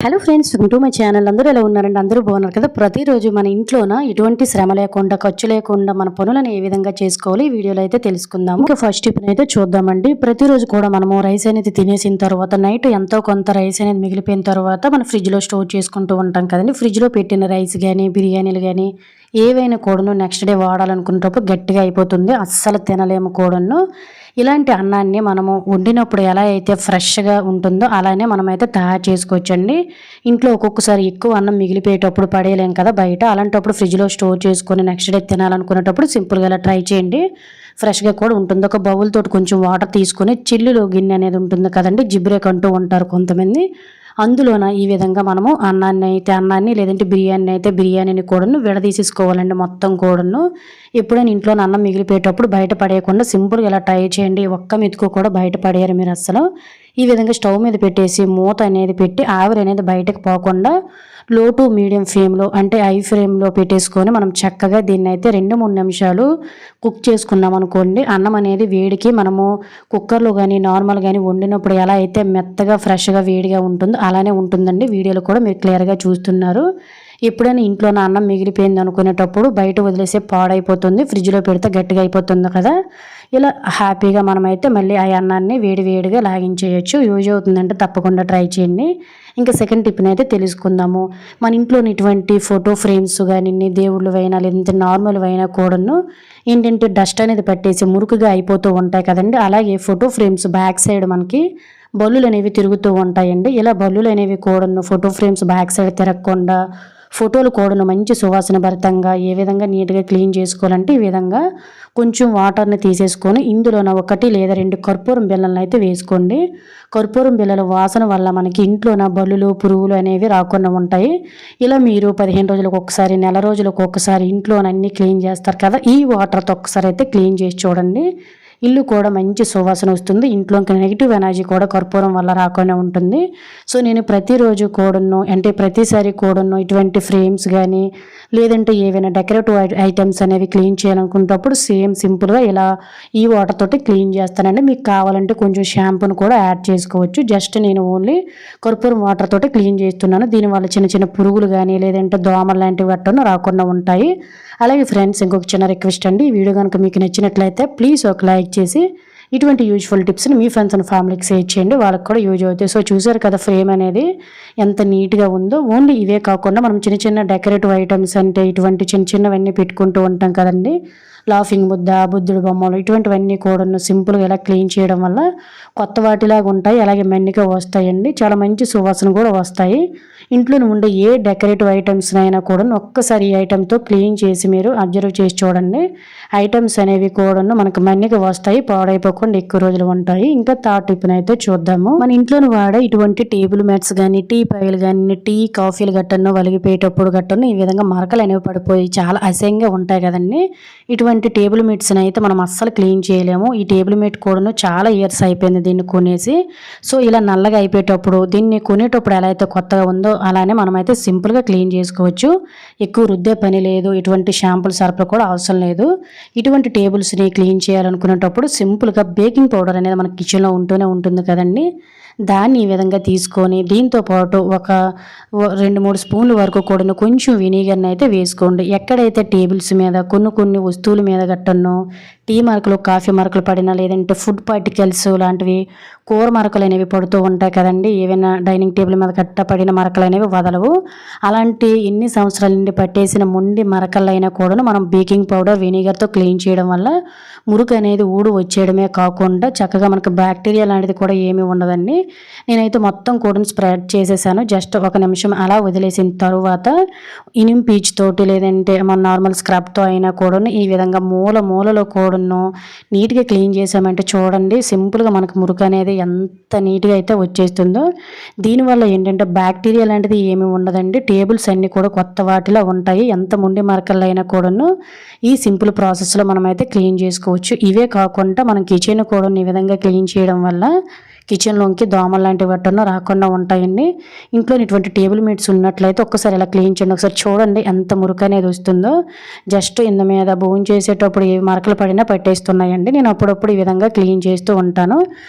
Hello friends, welcome to my channel. అందరూ ఎలా ఉన్నారండి? అందరూ బాగున్నారు కదా? ప్రతిరోజు మన ఇంట్లోన ఎటువంటి శ్రమ లేకుండా, ఖర్చు లేకుండా మన పనులను ఏ విధంగా చేసుకోవాలి ఈ వీడియోలో అయితే తెలుసుకుందాం. ఇంకా ఫస్ట్ టిప్ అయితే చూద్దామండి. ప్రతిరోజు కూడా మనము రైస్ అనేది తినేసిన తర్వాత నైట్ ఎంతో కొంత రైస్ అనేది మిగిలిపోయిన తర్వాత మన ఫ్రిడ్జ్లో స్టోర్ చేసుకుంటూ ఉంటాం కదండి. ఫ్రిడ్జ్లో పెట్టిన రైస్ కానీ, బిర్యానీలు కానీ ఏవైనా కూడాను నెక్స్ట్ డే వాడాలనుకున్నప్పుడు గట్టిగా అయిపోతుంది, అస్సలు తినలేము కూడాను. ఇలాంటి అన్నాన్ని మనము వండినప్పుడు ఎలా అయితే ఫ్రెష్గా ఉంటుందో అలానే మనమైతే తయారు చేసుకోవచ్చండి. ఇంట్లో ఒక్కొక్కసారి ఎక్కువ అన్నం మిగిలిపోయేటప్పుడు పడేయలేం కదా బయట, అలాంటప్పుడు ఫ్రిడ్జ్లో స్టోర్ చేసుకొని నెక్స్ట్ డే తినాలనుకునేటప్పుడు సింపుల్గా ఇలా ట్రై చేయండి. ఫ్రెష్గా కూడా ఉంటుంది. ఒక బౌల్ తోటి కొంచెం వాటర్ తీసుకొని చిల్లులో గిన్నె అనేది ఉంటుంది కదండి, జిబ్రేక్ అంటూ ఉంటారు కొంతమంది, అందులోన ఈ విధంగా మనము అన్నాన్ని లేదంటే బిర్యానీని కూడాను విడదీసేసుకోవాలండి మొత్తం కూడాను. ఎప్పుడైనా ఇంట్లో అన్నం మిగిలిపోయేటప్పుడు బయట పడేయకుండా సింపుల్గా ఇలా ట్రై చేయండి. ఒక్క మెతుకు కూడా బయట పడేయరు మీరు అసలు. ఈ విధంగా స్టవ్ మీద పెట్టేసి మూత అనేది పెట్టి ఆవిరి అనేది బయటకు పోకుండా లో టు మీడియం ఫ్లేమ్లో అంటే హై ఫ్లేమ్లో పెట్టేసుకొని మనం చక్కగా దీన్ని అయితే 2-3 నిమిషాలు కుక్ చేసుకున్నాం అనుకోండి. అన్నం అనేది వేడికి మనము కుక్కర్లో కానీ నార్మల్ కానీ వండినప్పుడు ఎలా అయితే మెత్తగా ఫ్రెష్గా వేడిగా ఉంటుందో అలానే ఉంటుందండి. వీడియోలో కూడా మీరు క్లియర్గా చూస్తున్నారు. ఎప్పుడైనా ఇంట్లో అన్నం మిగిలిపోయింది అనుకునేటప్పుడు బయట వదిలేసే పాడైపోతుంది, ఫ్రిడ్జ్లో పెడితే గట్టిగా అయిపోతుంది కదా. ఇలా హ్యాపీగా మనమైతే మళ్ళీ ఆ అన్నాన్ని వేడివేడిగా లాగించేయచ్చు. యూజ్ అవుతుందంటే తప్పకుండా ట్రై చేయండి. ఇంకా సెకండ్ టిప్ని అయితే తెలుసుకుందాము. మన ఇంట్లోని ఇటువంటి ఫోటో ఫ్రేమ్స్ కానీ దేవుళ్ళు అయినా లేదంటే నార్మల్ అయినా కూడాను ఏంటంటే డస్ట్ అనేది పట్టేసి మురుకుగా అయిపోతూ ఉంటాయి కదండి. అలాగే ఫోటో ఫ్రేమ్స్ బ్యాక్ సైడ్ మనకి బల్లులు అనేవి తిరుగుతూ ఉంటాయండి. ఇలా బల్లులు అనేవి కూడాను ఫోటో ఫ్రేమ్స్ బ్యాక్ సైడ్ తిరగకుండా ఫోటోలు కూడాను మంచి సువాసన భరితంగా ఏ విధంగా నీట్గా క్లీన్ చేసుకోవాలంటే ఈ విధంగా కొంచెం వాటర్ని తీసేసుకొని ఇందులోన 1 లేదా 2 కర్పూరం బిళ్ళలను అయితే వేసుకోండి. కర్పూరం బిళ్ళల వాసన వల్ల మనకి ఇంట్లోన బల్లులు పురుగులు అనేవి రాకుండా ఉంటాయి. ఇలా మీరు 15 రోజులకు ఒకసారి, నెల రోజులకు ఒకసారి ఇంట్లోనన్నీ క్లీన్ చేస్తారు కదా, ఈ వాటర్తో ఒకసారి అయితే క్లీన్ చేసి చూడండి. ఇల్లు కూడా మంచి సువాసన వస్తుంది. ఇంట్లోకి నెగిటివ్ ఎనర్జీ కూడా కర్పూరం వల్ల రాకుండా ఉంటుంది. సో నేను ప్రతిరోజు కూడాను అంటే ప్రతిసారి కూడాను ఇటువంటి ఫ్రేమ్స్ కానీ లేదంటే ఏవైనా డెకరేటివ్ ఐటమ్స్ అనేవి క్లీన్ చేయాలనుకున్నప్పుడు సేమ్ సింపుల్గా ఇలా ఈ వాటర్ తోటి క్లీన్ చేస్తానండి. మీకు కావాలంటే కొంచెం షాంపూను కూడా యాడ్ చేసుకోవచ్చు. జస్ట్ నేను ఓన్లీ కర్పూరం వాటర్ తోటి క్లీన్ చేస్తున్నాను. దీనివల్ల చిన్న చిన్న పురుగులు కానీ లేదంటే దోమలు లాంటివి గట్టను రాకుండా ఉంటాయి. అలాగే ఫ్రెండ్స్, ఇంకొక చిన్న రిక్వెస్ట్ అండి, ఈ వీడియో కనుక మీకు నచ్చినట్లయితే ప్లీజ్ ఒక లైక్ చేసి ఇటువంటి యూజ్ఫుల్ టిప్స్ని మీ ఫ్రెండ్స్ అండ్ ఫ్యామిలీకి షేర్ చేయండి, వాళ్ళకి కూడా యూజ్ అవుతాయి. సో చూసారు కదా ఫ్రేమ్ అనేది ఎంత నీట్గా ఉందో. ఓన్లీ ఇవే కాకుండా మనం చిన్న చిన్న డెకరేటివ్ ఐటమ్స్ అంటే ఇటువంటి చిన్న చిన్నవన్నీ పెట్టుకుంటూ ఉంటాం కదండి. లాఫింగ్ బుద్ధ, బుద్ధుడు బొమ్మలు ఇటువంటివన్నీ కూడా సింపుల్గా ఇలా క్లీన్ చేయడం వల్ల కొత్త వాటిలాగా ఉంటాయి. అలాగే మెన్నిగా వస్తాయండి, చాలా మంచి సువాసన కూడా వస్తాయి. ఇంట్లో ఉండే ఏ డెకరేటివ్ ఐటమ్స్ అయినా కూడా ఒక్కసారి ఈ ఐటమ్తో క్లీన్ చేసి మీరు అబ్జర్వ్ చేసి చూడండి. ఐటమ్స్ అనేవి కూడా మనకు మన్నిగా వస్తాయి, పాడైపోకుండా ఎక్కువ రోజులు ఉంటాయి. ఇంకా థర్డ్ టిప్ని అయితే చూద్దాము. మన ఇంట్లోని వాడే ఇటువంటి టేబుల్ మ్యాట్స్ కానీ, టీ పైలు కానీ, టీ కాఫీలు గట్టను వలిగిపోయేటప్పుడు గట్టను ఈ విధంగా మరకలు అనేవి పడిపోయి చాలా అసహ్యంగా ఉంటాయి కదండి. ఇటువంటి టేబుల్ మ్యాట్స్ని అయితే మనం అస్సలు క్లీన్ చేయలేము. ఈ టేబుల్ మ్యాట్ కూడాను చాలా ఇయర్స్ అయిపోయింది దీన్ని కొనేసి. సో ఇలా నల్లగా అయిపోయేటప్పుడు దీన్ని కొనేటప్పుడు ఎలా అయితే కొత్తగా ఉందో అలానే మనమైతే సింపుల్గా క్లీన్ చేసుకోవచ్చు. ఎక్కువ రుద్దే పని లేదు, ఇటువంటి షాంపూలు సర్ఫ్లు కూడా అవసరం లేదు. ఇటువంటి టేబుల్స్ని క్లీన్ చేయాలనుకునేటప్పుడు సింపుల్గా బేకింగ్ పౌడర్ అనేది మన కిచెన్లో ఉంటూనే ఉంటుంది కదండి. దాన్ని ఈ విధంగా తీసుకొని దీంతో పాటు ఒక 2-3 స్పూన్ల వరకు కూడా కొంచెం వినీగర్ని అయితే వేసుకోండి. ఎక్కడైతే టేబుల్స్ మీద కొన్ని వస్తువుల మీద గట్టను టీ మరకలు, కాఫీ మరకలు పడినా లేదంటే ఫుడ్ పార్టికల్స్ లాంటివి కూర మరకలు అనేవి పడుతూ ఉంటాయి కదండి. ఏవైనా డైనింగ్ టేబుల్ మీద గట్ట పడిన మరకలు అనేవి వదలవు. అలాంటి ఎన్ని సంవత్సరాల నుండి పట్టేసిన మొండి మరకలైనా కూడా మనం బేకింగ్ పౌడర్ వినీగర్తో క్లీన్ చేయడం వల్ల మురుకు అనేది ఊడు వచ్చేయడమే కాకుండా చక్కగా మనకు బ్యాక్టీరియా లాంటిది కూడా ఏమీ ఉండదండి. నేనైతే మొత్తం కూడా స్ప్రెడ్ చేసేసాను. జస్ట్ 1 నిమిషం అలా వదిలేసిన తర్వాత ఇనుము పీచ్ తోటి లేదంటే మన నార్మల్ స్క్రబ్తో అయినా కూడా ఈ విధంగా మూలలో కూడాను నీట్గా క్లీన్ చేసామంటే చూడండి సింపుల్గా మనకు మురుకు అనేది ఎంత నీట్గా అయితే వచ్చేస్తుందో. దీనివల్ల ఏంటంటే బ్యాక్టీరియా లాంటిది ఏమీ ఉండదండి. టేబుల్స్ అన్నీ కూడా కొత్త వాటిలా ఉంటాయి. ఎంత ముండి మరకలు అయినా కూడాను ఈ సింపుల్ ప్రాసెస్లో మనమైతే క్లీన్ చేసుకోవచ్చు. ఇవే కాకుండా మనం కిచెన్ కూడా ఈ విధంగా క్లీన్ చేయడం వల్ల కిచెన్లోకి దోమలు లాంటివి వట్టనో రాకుండా ఉంటాయండి. ఇంట్లో ఇటువంటి టేబుల్ మేట్స్ ఉన్నట్లయితే ఒక్కసారి ఇలా క్లీన్ చేయండి. ఒకసారి చూడండి ఎంత మురికి అనేది వస్తుందో. జస్ట్ ఇంద మీద భోజనం చేసేటప్పుడు ఏ మరకలు పడినా పట్టేస్తున్నాయండి. నేను అప్పుడప్పుడు ఈ విధంగా క్లీన్ చేస్తూ ఉంటాను.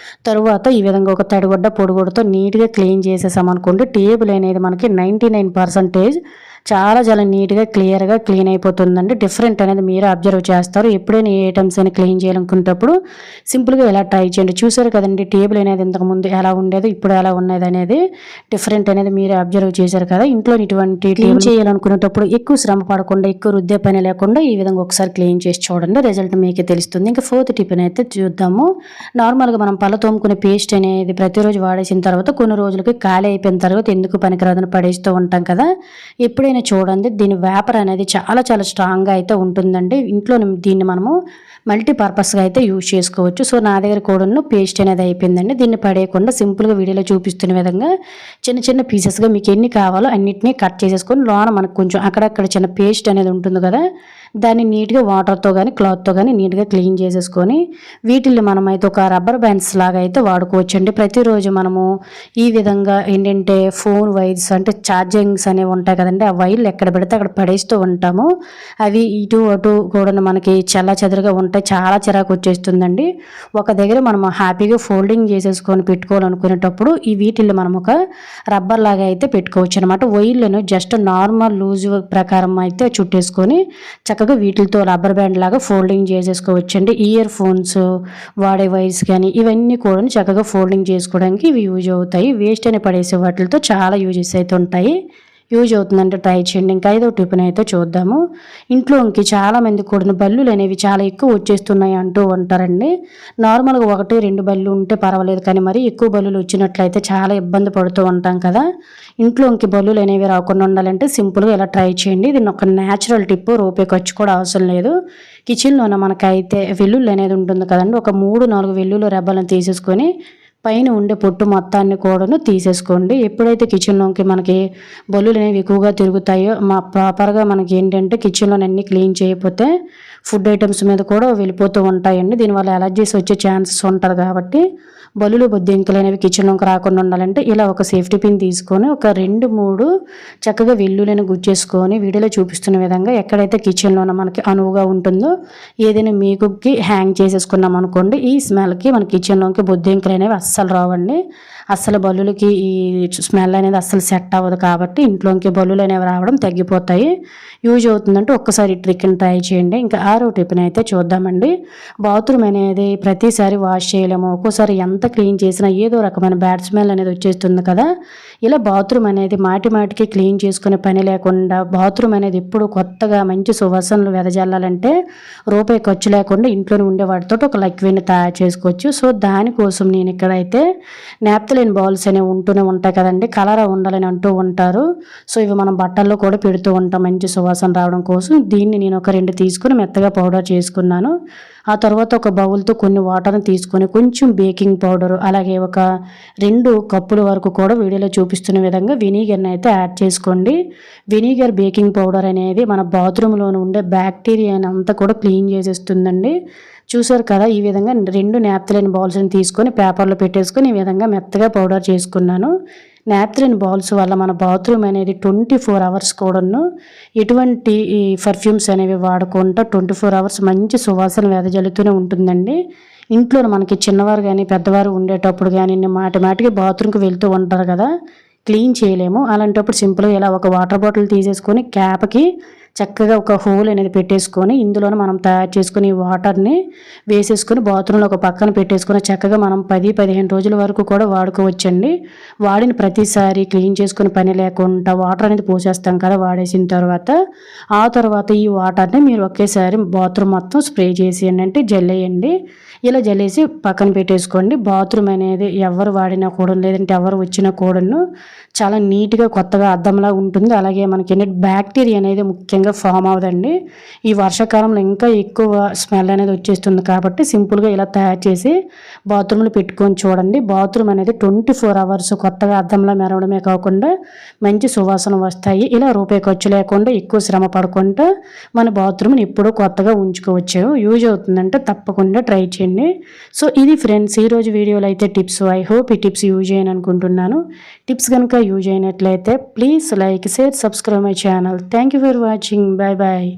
తరువాత ఈ విధంగా ఒక తడిగుడ్డ పొడిగుడ్డతో నీట్గా క్లీన్ చేసేసామనుకోండి, టేబుల్ అనేది మనకి 99% చాలా నీట్గా క్లియర్గా క్లీన్ అయిపోతుందండి. డిఫరెంట్ అనేది మీరు అబ్జర్వ్ చేస్తారు. ఎప్పుడైనా ఏ ఐటమ్స్ అయినా క్లీన్ చేయాలనుకునేటప్పుడు సింపుల్గా ఇలా ట్రై చేయండి. చూసారు కదండి టేబుల్ అనేది ఇంతకుముందు ఎలా ఉండేదో ఇప్పుడు ఎలా ఉన్నది అనేది డిఫరెంట్ అనేది మీరు అబ్జర్వ్ చేశారు కదా. ఇంట్లో ఇటువంటి క్లీన్ చేయాలనుకునేటప్పుడు ఎక్కువ శ్రమ పడకుండా ఎక్కువ రుద్దే పని లేకుండా ఈ విధంగా ఒకసారి క్లీన్ చేసి చూడండి, రిజల్ట్ మీకే తెలుస్తుంది. ఇంకా 4th టిప్ అయితే చూద్దాము. నార్మల్గా మనం పళ్ళ తోముకునే పేస్ట్ అనేది ప్రతిరోజు వాడేసిన తర్వాత కొన్ని రోజులకి ఖాళీ అయిపోయిన తర్వాత ఎందుకు పనికిరాదని పడేస్తూ ఉంటాం కదా. ఎప్పుడైనా చూడండి దీని వేపర్ అనేది చాలా స్ట్రాంగ్గా అయితే ఉంటుందండి. ఇంట్లో దీన్ని మనము మల్టీపర్పస్గా అయితే యూజ్ చేసుకోవచ్చు. సో నా దగ్గర కూడా పేస్ట్ అనేది అయిపోయిందండి. దీన్ని పడేయకుండా సింపుల్గా వీడియోలో చూపిస్తున్న విధంగా చిన్న పీసెస్గా మీకు ఎన్ని కావాలో అన్నిటినీ కట్ చేసేసుకొని లోన మనకు కొంచెం అక్కడక్కడ చిన్న పేస్ట్ అనేది ఉంటుంది కదా, దాన్ని నీట్గా వాటర్తో కానీ క్లాత్తో కానీ నీట్గా క్లీన్ చేసేసుకొని వీటిల్ని మనమైతే ఒక రబ్బర్ బ్యాండ్స్ లాగా అయితే వాడుకోవచ్చండి. ప్రతిరోజు మనము ఈ విధంగా ఏంటంటే ఫోన్ వైర్స్ అంటే ఛార్జింగ్స్ అనేవి ఉంటాయి కదండి, ఆ వైర్లు ఎక్కడ పెడితే అక్కడ పడేస్తూ ఉంటాము. అవి ఇటు అటు కూడా మనకి చెల్లాచెదరుగా ఉంటాయి, చాలా చిరాకు వచ్చేస్తుందండి. ఒక దగ్గర మనం హ్యాపీగా ఫోల్డింగ్ చేసేసుకొని పెట్టుకోవాలనుకునేటప్పుడు ఈ వీటిల్ని మనం ఒక రబ్బర్ లాగా అయితే పెట్టుకోవచ్చు అనమాట. వైర్లను జస్ట్ నార్మల్ లూజ్ ప్రకారం అయితే చుట్టేసుకొని చక్కగా వీటితో రబ్బర్ బ్యాండ్ లాగా ఫోల్డింగ్ చేసేసుకోవచ్చండి. ఇయర్ ఫోన్స్ వాడే వైర్స్ కానీ ఇవన్నీ కూడా చక్కగా ఫోల్డింగ్ చేసుకోవడానికి ఇవి యూజ్ అవుతాయి. వేస్ట్ అని పడేసే వాటితో చాలా యూజెస్ అయితే ఉంటాయి. యూజ్ అవుతుందంటే ట్రై చేయండి. ఇంకా 5వ టిప్ని అయితే చూద్దాము. ఇంట్లోకి చాలామంది కూడా బల్లులు అనేవి చాలా ఎక్కువ వచ్చేస్తున్నాయి అంటూ ఉంటారండి. నార్మల్గా 1-2 బల్లు ఉంటే పర్వాలేదు, కానీ మరి ఎక్కువ బల్లులు వచ్చినట్లయితే చాలా ఇబ్బంది పడుతూ ఉంటాం కదా. ఇంట్లోకి బల్లులు అనేవి రాకుండా ఉండాలంటే సింపుల్గా ఇలా ట్రై చేయండి. దీన్ని ఒక న్యాచురల్ టిప్, రూపాయి ఖర్చు కూడా అవసరం లేదు. కిచెన్లోనే మనకైతే వెల్లుల్లి అనేది ఉంటుంది కదండి, ఒక 3-4 వెల్లుల్లి రెబ్బలను తీసేసుకొని పైన ఉండే పొట్టు మొత్తాన్ని కూడాను తీసేసుకోండి. ఎప్పుడైతే కిచెన్లోకి మనకి బల్లులు అనేవి ఎక్కువగా తిరుగుతాయో ప్రాపర్గా మనకి ఏంటంటే కిచెన్లోని అన్నీ క్లీన్ చేయకపోతే ఫుడ్ ఐటమ్స్ మీద కూడా వెళ్ళిపోతూ ఉంటాయండి. దీనివల్ల అలర్జీస్ వచ్చే ఛాన్సెస్ ఉంటుంది కాబట్టి బల్లులు బొద్దింకలు అనేవి కిచెన్లోకి రాకుండా ఉండాలంటే ఇలా ఒక సేఫ్టీ పిన్ తీసుకొని ఒక 2-3 చక్కగా వెల్లుల్లిని గుచ్చేసుకొని వీడియోలో చూపిస్తున్న విధంగా ఎక్కడైతే కిచెన్లోన మనకి అనువుగా ఉంటుందో ఏదైనా మీకుకి హ్యాంగ్ చేసేసుకున్నాం అనుకోండి, ఈ స్మెల్కి మన కిచెన్లోకి బొద్దింకలు అనేవి అస్సలు రావండి. అస్సలు బల్లులకి ఈ స్మెల్ అనేది అస్సలు సెట్ అవ్వదు కాబట్టి ఇంట్లోకి బల్లులు అనేవి రావడం తగ్గిపోతాయి. యూజ్ అవుతుందంటే ఒక్కసారి ట్రిక్ని ట్రై చేయండి. ఇంకా 6వ టిప్ని అయితే చూద్దామండి. బాత్రూమ్ అనేది ప్రతిసారి వాష్ చేయలేము, ఒక్కోసారి ఎంత క్లీన్ చేసినా ఏదో రకమైన బ్యాడ్ స్మెల్ అనేది వచ్చేస్తుంది కదా. ఇలా బాత్రూమ్ అనేది మాటికి క్లీన్ చేసుకునే పని లేకుండా బాత్రూమ్ అనేది ఎప్పుడు కొత్తగా మంచి సువాసనలు వెదజల్లాలంటే రూపాయి ఖర్చు లేకుండా ఇంట్లోనే ఉండే వాటితో ఒక లిక్విడ్ని తయారు చేసుకోవచ్చు. సో దానికోసం నేను ఇక్కడైతే నాప్థలిన్ బాల్స్ అనేవి ఉంటూనే ఉంటాయి కదండి, కలర్ ఉండాలని అంటూ ఉంటారు. సో ఇవి మనం బట్టల్లో కూడా పెడుతూ ఉంటాం మంచి సువాసన రావడం కోసం. దీన్ని నేను ఒక 2 తీసుకుని మెత్తగా పౌడర్ చేసుకున్నాను. ఆ తర్వాత ఒక బౌల్తో కొన్ని వాటర్ని తీసుకొని కొంచెం బేకింగ్ పౌడర్ అలాగే ఒక 2 కప్పుల వరకు కూడా వీడియోలో చూపిస్తున్న విధంగా వెనిగర్ని అయితే యాడ్ చేసుకోండి. వెనిగర్ బేకింగ్ పౌడర్ అనేది మన బాత్రూంలో ఉండే బ్యాక్టీరియాని అంతా కూడా క్లీన్ చేసేస్తుందండి. చూసారు కదా, ఈ విధంగా 2 నాప్థలిన్ బాల్స్ని తీసుకొని పేపర్లో పెట్టేసుకొని ఈ విధంగా మెత్తగా పౌడర్ చేసుకున్నాను. నాప్థలిన్ బాల్స్ వల్ల మన బాత్రూమ్ అనేది 24 అవర్స్ కూడాను ఎటువంటి పర్ఫ్యూమ్స్ అనేవి వాడకుండా 24 అవర్స్ మంచి సువాసన వెదజల్లుతూనే ఉంటుందండి. ఇంట్లో మనకి చిన్నవారు కానీ పెద్దవారు ఉండేటప్పుడు కానీ మాటికి బాత్రూమ్కి వెళ్తూ ఉంటారు కదా, క్లీన్ చేయలేము. అలాంటప్పుడు సింపుల్గా ఇలా ఒక వాటర్ బాటిల్ తీసేసుకొని క్యాప్కి చక్కగా ఒక హోల్ అనేది పెట్టేసుకొని ఇందులోనే మనం తయారు చేసుకుని వాటర్ని వేసేసుకొని బాత్రూంలో ఒక పక్కన పెట్టేసుకొని చక్కగా మనం 10-15 రోజుల వరకు కూడా వాడుకోవచ్చండి. వాడిన ప్రతిసారి క్లీన్ చేసుకుని పని లేకుండా వాటర్ అనేది పోసేస్తాం కదా వాడేసిన తర్వాత, ఆ తర్వాత ఈ వాటర్ని మీరు ఒకేసారి బాత్రూమ్ మొత్తం స్ప్రే చేసేయండి, అంటే జల్లేయండి. ఇలా జల్లేసి పక్కన పెట్టేసుకోండి. బాత్రూమ్ అనేది ఎవరు వాడినా కూడా లేదంటే ఎవరు వచ్చినా కూడాను చాలా నీట్గా కొత్తగా అద్దంలా ఉంటుంది. అలాగే మనకి బ్యాక్టీరియా అనేది ముఖ్యంగా ముఖ్యంగా ఫామ్ అవ్వదండి. ఈ వర్షాకాలంలో ఇంకా ఎక్కువ స్మెల్ అనేది వచ్చేస్తుంది కాబట్టి సింపుల్గా ఇలా తయారు చేసి బాత్రూంలో పెట్టుకొని చూడండి. బాత్రూమ్ అనేది 24 అవర్స్ కొత్తగా అద్దంలా మెరవడమే కాకుండా మంచి సువాసన వస్తాయి. ఇలా రూపాయి ఖర్చు లేకుండా ఎక్కువ శ్రమ పడకుండా మన బాత్రూమ్ని ఎప్పుడూ కొత్తగా ఉంచుకోవచ్చు. యూజ్ అవుతుందంటే తప్పకుండా ట్రై చేయండి. సో ఇది ఫ్రెండ్స్ ఈరోజు వీడియోలో అయితే టిప్స్. ఐ హోప్ ఈ టిప్స్ యూజ్ అయ్యాను అనుకుంటున్నాను. టిప్స్ కనుక యూజ్ అయినట్లయితే please like, share, subscribe my channel. Thank you for watching. Bye bye.